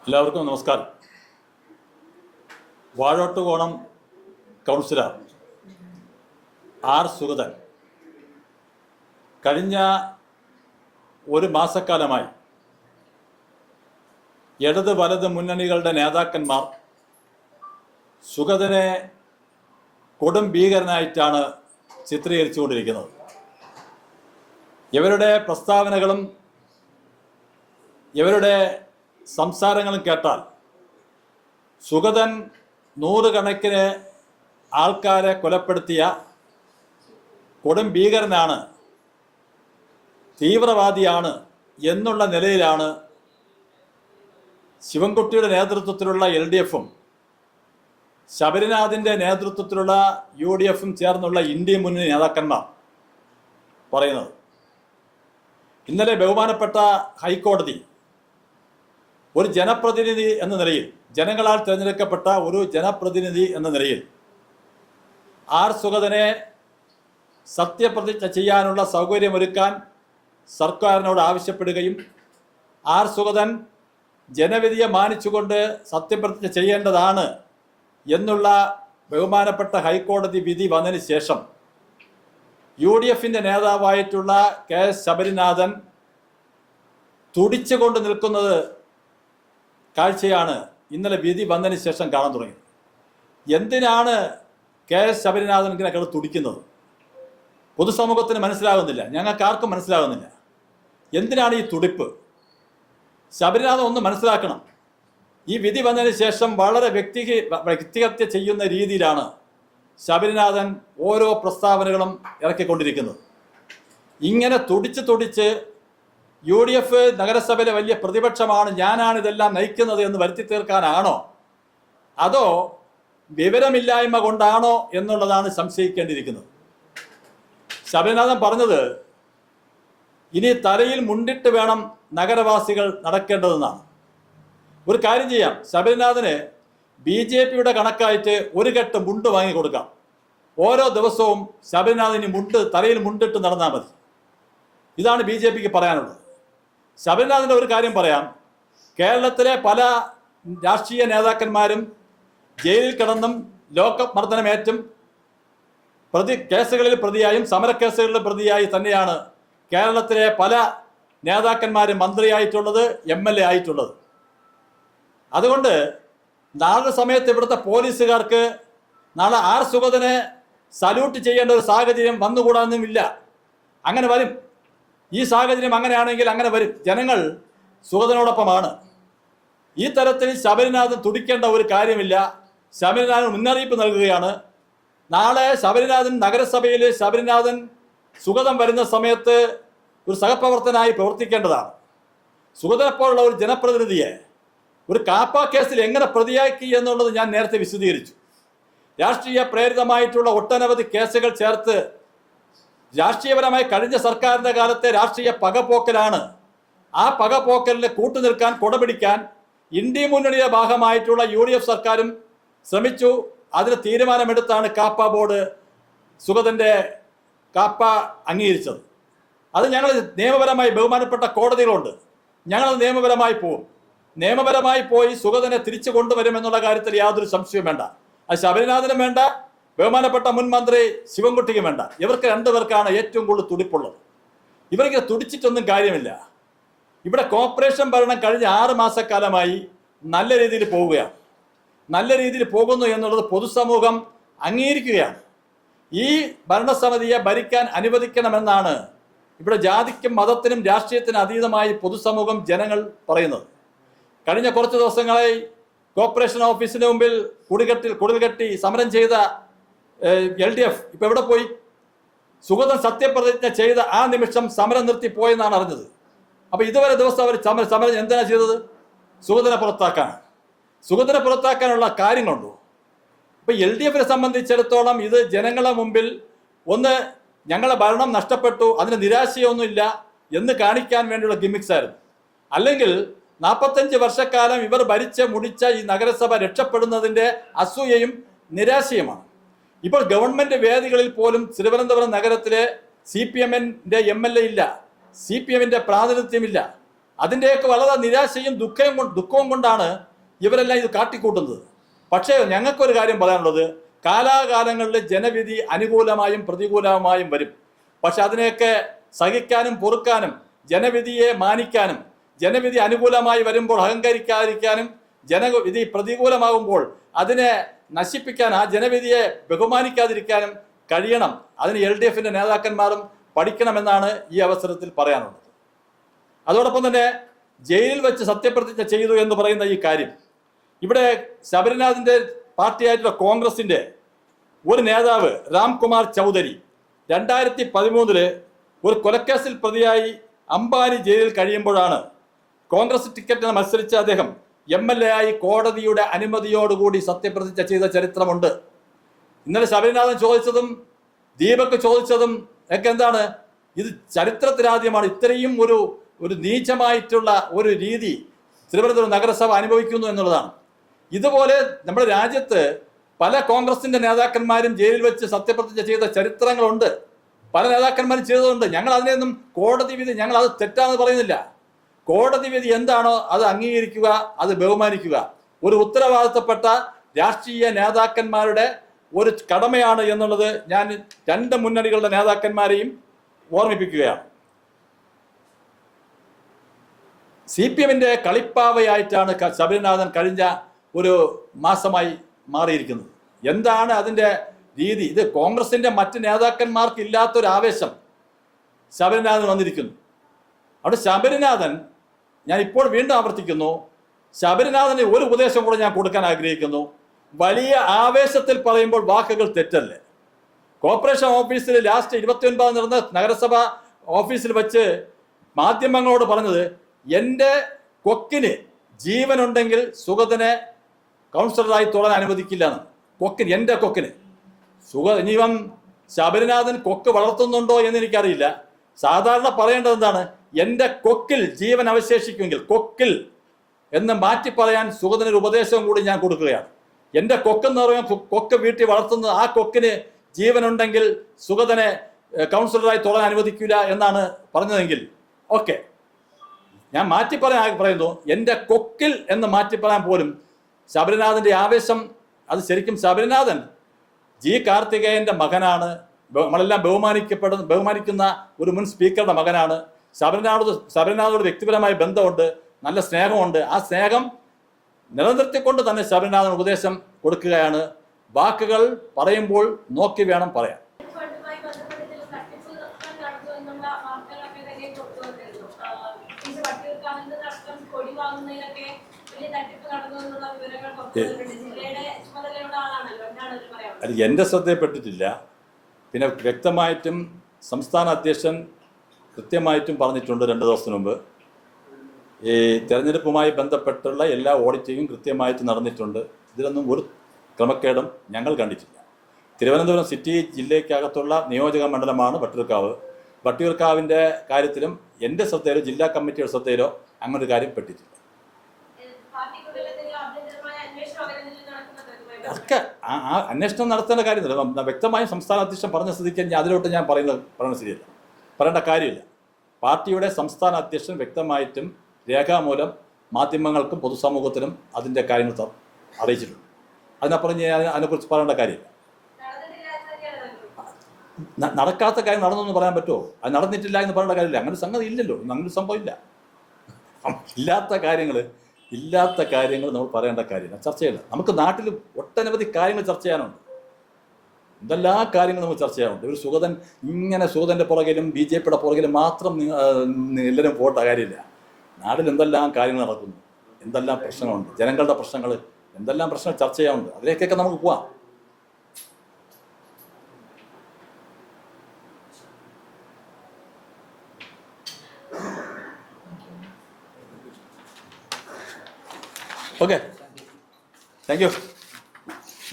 എല്ലാവർക്കും നമസ്കാരം. Vazhottukonam councillor R Sugathan കഴിഞ്ഞ ഒരു മാസക്കാലമായി ഇടത് വലത് മുന്നണികളുടെ നേതാക്കന്മാർ സുഗതനെ കൊടും ഭീകരനായിട്ടാണ് ചിത്രീകരിച്ചുകൊണ്ടിരിക്കുന്നത്. ഇവരുടെ പ്രസ്താവനകളും ഇവരുടെ സംസാരങ്ങളും കേട്ടാൽ സുഗതൻ നൂറുകണക്കിന് ആൾക്കാരെ കൊലപ്പെടുത്തിയ കൊടും ഭീകരനാണ്, തീവ്രവാദിയാണ് എന്നുള്ള നിലയിലാണ് ശിവൻകുട്ടിയുടെ നേതൃത്വത്തിലുള്ള LDFും ശബരിനാഥിൻ്റെ നേതൃത്വത്തിലുള്ള UDFും ചേർന്നുള്ള ഇന്ത്യ മുന്നണി നേതാക്കന്മാർ പറയുന്നത്. ഇന്നലെ ബഹുമാനപ്പെട്ട ഹൈക്കോടതി ഒരു ജനപ്രതിനിധി എന്ന നിലയിൽ, ജനങ്ങളാൽ തിരഞ്ഞെടുക്കപ്പെട്ട ഒരു ജനപ്രതിനിധി എന്ന നിലയിൽ ആർ സുഗതനെ സത്യപ്രതിജ്ഞ ചെയ്യാനുള്ള സൗകര്യമൊരുക്കാൻ സർക്കാരിനോട് ആവശ്യപ്പെടുകയും ആർ സുഗതൻ ജനവിധിയെ മാനിച്ചുകൊണ്ട് സത്യപ്രതിജ്ഞ ചെയ്യേണ്ടതാണ് എന്നുള്ള ബഹുമാനപ്പെട്ട ഹൈക്കോടതി വിധി വന്നതിന് ശേഷം UDFിൻ്റെ നേതാവായിട്ടുള്ള KS ശബരിനാഥൻ തുടിച്ചുകൊണ്ട് നിൽക്കുന്നത് കാഴ്ചയാണ് ഇന്നലെ വിധി വന്നതിന് ശേഷം കാണാൻ തുടങ്ങിയത്. എന്തിനാണ് KS ശബരിനാഥൻ ഇങ്ങനെ കിടന്ന് തുടിക്കുന്നത്? പൊതുസമൂഹത്തിന് മനസ്സിലാകുന്നില്ല, ഞങ്ങൾക്ക് ആർക്കും മനസ്സിലാകുന്നില്ല. എന്തിനാണ് ഈ തുടിപ്പ്? ശബരിനാഥൻ ഒന്ന് മനസ്സിലാക്കണം. ഈ വിധി വന്നതിന് ശേഷം വളരെ വ്യക്തിഹത്യ ചെയ്യുന്ന രീതിയിലാണ് ശബരിനാഥൻ ഓരോ പ്രസ്താവനകളും ഇറക്കിക്കൊണ്ടിരിക്കുന്നത്. ഇങ്ങനെ തുടിച്ച് UDF നഗരസഭയിലെ വലിയ പ്രതിപക്ഷമാണ്, ഞാനാണ് ഇതെല്ലാം നയിക്കുന്നത് എന്ന് വരുത്തി തീർക്കാനാണോ, അതോ വിവരമില്ലായ്മ കൊണ്ടാണോ എന്നുള്ളതാണ് സംശയിക്കേണ്ടിയിരിക്കുന്നത്. ശബരിനാഥൻ പറഞ്ഞത് ഇനി തലയിൽ മുണ്ടിട്ട് വേണം നഗരവാസികൾ നടക്കേണ്ടതെന്നാണ്. ഒരു കാര്യം ചെയ്യാം, ശബരിനാഥന് BJPയുടെ കണക്കായിട്ട് ഒരു കെട്ട് മുണ്ട് വാങ്ങി കൊടുക്കാം. ഓരോ ദിവസവും ശബരിനാഥന് തലയിൽ മുണ്ടിട്ട് നടന്നാൽ മതി. ഇതാണ് BJPക്ക് പറയാനുള്ളത്. ശബരിനാഥൻ്റെ ഒരു കാര്യം പറയാം, കേരളത്തിലെ പല രാഷ്ട്രീയ നേതാക്കന്മാരും ജയിലിൽ കിടന്നും ലോക്കപ്പ് മർദ്ദനമേറ്റും കേസുകളിൽ പ്രതിയായും സമരക്കേസുകളിൽ പ്രതിയായി തന്നെയാണ് കേരളത്തിലെ പല നേതാക്കന്മാരും മന്ത്രിയായിട്ടുള്ളത്, MLA ആയിട്ടുള്ളത്. അതുകൊണ്ട് നാളെ സമയത്ത് ഇവിടുത്തെ പോലീസുകാർക്ക് നാളെ ആർ സുഗതനെ സല്യൂട്ട് ചെയ്യേണ്ട ഒരു സാഹചര്യം വന്നുകൂടാന്നുമില്ല. അങ്ങനെ വരും. ഈ സാഹചര്യം അങ്ങനെയാണെങ്കിൽ അങ്ങനെ വരും. ജനങ്ങൾ സുഗതനോടൊപ്പമാണ്. ഈ തരത്തിൽ ശബരിനാഥൻ തുടിക്കേണ്ട ഒരു കാര്യമില്ല. ശബരിനാഥൻ മുന്നറിയിപ്പ് നൽകുകയാണ്. നാളെ ശബരിനാഥൻ നഗരസഭയിൽ ശബരിനാഥൻ സുഗതൻ വരുന്ന സമയത്ത് ഒരു സഹപ്രവർത്തനായി പ്രവർത്തിക്കേണ്ടതാണ്. സുഗതനെപ്പോലുള്ള ഒരു ജനപ്രതിനിധിയെ ഒരു കാപ്പ കേസിൽ എങ്ങനെ പ്രതിയാക്കി എന്നുള്ളത് ഞാൻ നേരത്തെ വിശദീകരിച്ചു. രാഷ്ട്രീയ പ്രേരിതമായിട്ടുള്ള ഒട്ടനവധി കേസുകൾ ചേർത്ത് രാഷ്ട്രീയപരമായി കഴിഞ്ഞ സർക്കാരിൻ്റെ കാലത്തെ രാഷ്ട്രീയ പകപോക്കലാണ്. ആ പകപോക്കലിന് കൂട്ടുനിൽക്കാൻ, കൊടപിടിക്കാൻ ഇന്ത്യ മുന്നണിയുടെ ഭാഗമായിട്ടുള്ള UDF സർക്കാരും ശ്രമിച്ചു. അതിന് തീരുമാനമെടുത്താണ് കാപ്പ ബോർഡ് സുഗതൻ്റെ കാപ്പ അംഗീകരിച്ചത്. അത് ഞങ്ങൾ നിയമപരമായി ബഹുമാനപ്പെട്ട കോടതികളുണ്ട്, ഞങ്ങളത് നിയമപരമായി പോകും. നിയമപരമായി പോയി സുഗതനെ തിരിച്ചു കൊണ്ടുവരുമെന്നുള്ള കാര്യത്തിൽ യാതൊരു സംശയവും വേണ്ട. അത് ശബരിനാഥനും വേണ്ട, ബഹുമാനപ്പെട്ട മുൻ മന്ത്രി ശിവൻകുട്ടിക്കും വേണ്ട. ഇവർക്ക് രണ്ടുപേർക്കാണ് ഏറ്റവും കൂടുതൽ തുടിപ്പുള്ളത്. ഇവർക്ക് തുടിച്ചിട്ടൊന്നും കാര്യമില്ല. ഇവിടെ കോർപ്പറേഷൻ ഭരണം കഴിഞ്ഞ 6 മാസക്കാലമായി നല്ല രീതിയിൽ പോവുകയാണ്. നല്ല രീതിയിൽ പോകുന്നു എന്നുള്ളത് പൊതുസമൂഹം അംഗീകരിക്കുകയാണ്. ഈ ഭരണസമിതിയെ ഭരിക്കാൻ അനുവദിക്കണമെന്നാണ് ഇവിടെ ജാതിക്കും മതത്തിനും രാഷ്ട്രീയത്തിനും അതീതമായി പൊതുസമൂഹം, ജനങ്ങൾ പറയുന്നത്. കഴിഞ്ഞ കുറച്ച് ദിവസങ്ങളായി കോർപ്പറേഷൻ ഓഫീസിന് മുമ്പിൽ കുടിൽകെട്ടി സമരം ചെയ്ത LDF ഇപ്പം എവിടെ പോയി? സുഗതൻ സത്യപ്രതിജ്ഞ ചെയ്ത ആ നിമിഷം സമരം നിർത്തി പോയെന്നാണ് അറിഞ്ഞത്. അപ്പോൾ ഇതുവരെ ദിവസം അവർ സമരം എന്തിനാ ചെയ്തത്? സുഗതനെ പുറത്താക്കാൻ. സുഗതനെ പുറത്താക്കാനുള്ള കാര്യങ്ങളുണ്ടോ? ഇപ്പം LDFിനെ സംബന്ധിച്ചിടത്തോളം ഇത് ജനങ്ങളെ മുമ്പിൽ ഒന്ന് ഞങ്ങളെ ഭരണം നഷ്ടപ്പെട്ടു, അതിന് നിരാശയൊന്നുമില്ല എന്ന് കാണിക്കാൻ വേണ്ടിയുള്ള ഗിമിക്സ് ആയിരുന്നു. അല്ലെങ്കിൽ 45 വർഷക്കാലം ഇവർ ഭരിച്ച് മുടിച്ച ഈ നഗരസഭ രക്ഷപ്പെടുന്നതിൻ്റെ അസൂയയും നിരാശയുമാണ്. ഇപ്പോൾ ഗവൺമെൻറ് വേദികളിൽ പോലും തിരുവനന്തപുരം നഗരത്തിലെ CPMൻ്റെ MLA ഇല്ല, CPMൻ്റെ പ്രാതിനിധ്യമില്ല. അതിൻ്റെയൊക്കെ വളരെ നിരാശയും ദുഃഖവും കൊണ്ടാണ് ഇവരെല്ലാം ഇത് കാട്ടിക്കൂട്ടുന്നത്. പക്ഷേ ഞങ്ങൾക്കൊരു കാര്യം പറയാനുള്ളത്, കാലാകാലങ്ങളിൽ ജനവിധി അനുകൂലമായും പ്രതികൂലമായും വരും. പക്ഷെ അതിനെയൊക്കെ സഹിക്കാനും പൊറുക്കാനും ജനവിധിയെ മാനിക്കാനും ജനവിധി അനുകൂലമായി വരുമ്പോൾ അഹങ്കരിക്കാതിരിക്കാനും ജനവിധി പ്രതികൂലമാകുമ്പോൾ അതിനെ നശിപ്പിക്കാൻ ആ ജനവിധിയെ ബഹുമാനിക്കാതിരിക്കാനും കഴിയണം. അതിന് LDFിൻ്റെ നേതാക്കന്മാരും പഠിക്കണമെന്നാണ് ഈ അവസരത്തിൽ പറയാനുള്ളത്. അതോടൊപ്പം തന്നെ ജയിലിൽ വെച്ച് സത്യപ്രതിജ്ഞ ചെയ്തു എന്ന് പറയുന്ന ഈ കാര്യം, ഇവിടെ ശബരിനാഥിൻ്റെ പാർട്ടിയായിട്ടുള്ള കോൺഗ്രസിൻ്റെ ഒരു നേതാവ് രാംകുമാർ ചൗധരി 2013 ഒരു കൊലക്കേസിൽ പ്രതിയായി അംബാനി ജയിലിൽ കഴിയുമ്പോഴാണ് കോൺഗ്രസ് ടിക്കറ്റിന് മത്സരിച്ച അദ്ദേഹം MLA ആയി കോടതിയുടെ അനുമതിയോടുകൂടി സത്യപ്രതിജ്ഞ ചെയ്ത ചരിത്രമുണ്ട്. ഇന്നലെ ശബരിനാഥൻ ചോദിച്ചതും ദീപക് ചോദിച്ചതും ഒക്കെ എന്താണ്? ഇത് ചരിത്രത്തിലാദ്യമാണ് ഇത്രയും ഒരു നീചമായിട്ടുള്ള ഒരു രീതി തിരുവനന്തപുരം നഗരസഭ അനുഭവിക്കുന്നു എന്നുള്ളതാണ്. ഇതുപോലെ നമ്മുടെ രാജ്യത്ത് പല കോൺഗ്രസിന്റെ നേതാക്കന്മാരും ജയിലിൽ വെച്ച് സത്യപ്രതിജ്ഞ ചെയ്ത ചരിത്രങ്ങളുണ്ട്. പല നേതാക്കന്മാരും ചെയ്തതുണ്ട്. ഞങ്ങൾ അതിനെയൊന്നും കോടതി വിധി ഞങ്ങൾ അത് തെറ്റാന്ന് പറയുന്നില്ല. കോടതി വിധി എന്താണോ അത് അംഗീകരിക്കുക, അത് ബഹുമാനിക്കുക ഒരു ഉത്തരവാദിത്തപ്പെട്ട രാഷ്ട്രീയ നേതാക്കന്മാരുടെ ഒരു കടമയാണ് എന്നുള്ളത് ഞാൻ രണ്ട് മുന്നണികളുടെ നേതാക്കന്മാരെയും ഓർമ്മിപ്പിക്കുകയാണ്. CPMന്റെ കളിപ്പാവയായിട്ടാണ് ശബരിനാഥൻ കഴിഞ്ഞ ഒരു മാസമായി മാറിയിരിക്കുന്നത്. എന്താണ് അതിൻ്റെ രീതി? ഇത് കോൺഗ്രസിന്റെ മറ്റ് നേതാക്കന്മാർക്ക് ഇല്ലാത്തൊരു ആവേശം ശബരിനാഥൻ വന്നിരിക്കുന്നു. അവിടെ ശബരിനാഥൻ, ഞാൻ ഇപ്പോൾ വീണ്ടും ആവർത്തിക്കുന്നു, ശബരിനാഥന് ഒരു ഉപദേശം കൂടെ ഞാൻ കൊടുക്കാൻ ആഗ്രഹിക്കുന്നു. വലിയ ആവേശത്തിൽ പറയുമ്പോൾ വാക്കുകൾ തെറ്റല്ലേ. കോർപ്പറേഷൻ ഓഫീസിൽ ലാസ്റ്റ് 29 നടന്ന നഗരസഭ ഓഫീസിൽ വെച്ച് മാധ്യമങ്ങളോട് പറഞ്ഞത്, എൻ്റെ കൊക്കിന് ജീവനുണ്ടെങ്കിൽ സുഗതനെ കൗൺസിലറായി തൊടാൻ അനുവദിക്കില്ല എന്ന്. കൊക്കിന്, എൻ്റെ കൊക്കിന് ഇനിവൻ ശബരിനാഥൻ കൊക്ക് വളർത്തുന്നുണ്ടോ എന്ന് എനിക്കറിയില്ല. സാധാരണ പറയേണ്ടത് എന്താണ്? എൻ്റെ കൊക്കിൽ ജീവൻ അവശേഷിക്കുമെങ്കിൽ, കൊക്കിൽ എന്ന് മാറ്റി പറയാൻ സുഗതനൊരു ഉപദേശവും കൂടി ഞാൻ കൊടുക്കുകയാണ്. എൻ്റെ കൊക്കെന്ന് പറയുമ്പോൾ കൊക്ക് വീട്ടിൽ വളർത്തുന്നത്, ആ കൊക്കിന് ജീവനുണ്ടെങ്കിൽ സുഗതനെ കൗൺസിലറായി തൊടാൻ അനുവദിക്കില്ല എന്നാണ് പറഞ്ഞതെങ്കിൽ ഓക്കെ, ഞാൻ മാറ്റി പറയുന്നു. എൻ്റെ കൊക്കിൽ എന്ന് മാറ്റി പറയാൻ പോലും ശബരിനാഥൻ്റെ ആവേശം, അത് ശരിക്കും ശബരിനാഥൻ G. കാർത്തികേയൻ്റെ മകനാണ്. നമ്മളെല്ലാം ബഹുമാനിക്കുന്ന ഒരു മുൻ സ്പീക്കറുടെ മകനാണ്. ശബരിനാഥോട് വ്യക്തിപരമായ ബന്ധമുണ്ട്, നല്ല സ്നേഹമുണ്ട്. ആ സ്നേഹം നിലനിർത്തിക്കൊണ്ട് തന്നെ ശബരിനാഥൻ ഉപദേശം കൊടുക്കുകയാണ്. വാക്കുകൾ പറയുമ്പോൾ നോക്കി വേണം പറയാൻ. അത് എൻ്റെ ശ്രദ്ധയിൽപ്പെട്ടിട്ടില്ല. പിന്നെ വ്യക്തമായിട്ടും സംസ്ഥാന അധ്യക്ഷൻ കൃത്യമായിട്ടും പറഞ്ഞിട്ടുണ്ട് 2 ദിവസത്തിന് മുമ്പ്, ഈ തെരഞ്ഞെടുപ്പുമായി ബന്ധപ്പെട്ടുള്ള എല്ലാ ഓഡിറ്റിങ്ങും കൃത്യമായിട്ട് നടന്നിട്ടുണ്ട്. ഇതിലൊന്നും ഒരു ക്രമക്കേടും ഞങ്ങൾ കണ്ടിട്ടില്ല. തിരുവനന്തപുരം സിറ്റി ജില്ലയ്ക്കകത്തുള്ള നിയോജക മണ്ഡലമാണ് വട്ടിയൂർക്കാവ്. വട്ടിയൂർക്കാവിൻ്റെ കാര്യത്തിലും എൻ്റെ ശ്രദ്ധയിലോ ജില്ലാ കമ്മിറ്റിയുടെ ശ്രദ്ധയിലോ അങ്ങനൊരു കാര്യം പെട്ടിട്ടില്ല. ഒക്കെ ആ അന്വേഷണം നടത്തേണ്ട കാര്യമില്ല. വ്യക്തമായും സംസ്ഥാന അധ്യക്ഷൻ പറഞ്ഞ സ്ഥിതിക്ക് അതിലോട്ട് ഞാൻ പറയുന്നത് ശരിയല്ല, പറയേണ്ട കാര്യമില്ല. പാർട്ടിയുടെ സംസ്ഥാന അധ്യക്ഷൻ വ്യക്തമായിട്ടും രേഖാമൂലം മാധ്യമങ്ങൾക്കും പൊതുസമൂഹത്തിനും അതിൻ്റെ കാര്യങ്ങൾ അറിയിച്ചിട്ടുണ്ട്. അതിനപ്പുറം ഞാൻ അതിനെക്കുറിച്ച് പറയേണ്ട കാര്യമില്ല. നടക്കാത്ത കാര്യം നടന്നെന്ന് പറയാൻ പറ്റുമോ? അത് നടന്നിട്ടില്ല എന്ന് പറയേണ്ട കാര്യമില്ല. അങ്ങനെ സംഗതി ഇല്ലല്ലോ, അങ്ങനെ സംഭവമില്ല. ഇല്ലാത്ത കാര്യങ്ങൾ നമ്മൾ പറയേണ്ട കാര്യമില്ല, ചർച്ച ചെയ്യില്ല. നമുക്ക് നാട്ടിൽ ഒട്ടനവധി കാര്യങ്ങൾ ചർച്ച ചെയ്യാനുണ്ട്, എന്തെല്ലാം കാര്യങ്ങൾ നമുക്ക് ചർച്ച ചെയ്യാനുണ്ട്. ഒരു സുഗതൻ്റെ പുറകിലും BJPയുടെ പുറകിലും മാത്രം എല്ലാവരും പോട്ട കാര്യമില്ല. നാട്ടിൽ എന്തെല്ലാം കാര്യങ്ങൾ നടക്കുന്നു, എന്തെല്ലാം പ്രശ്നങ്ങളുണ്ട്, ജനങ്ങളുടെ പ്രശ്നങ്ങൾ, എന്തെല്ലാം പ്രശ്നങ്ങൾ ചർച്ച ചെയ്യാനുണ്ട്. അതിലേക്കൊക്കെ നമുക്ക് പോവാം. Okay. Thank you.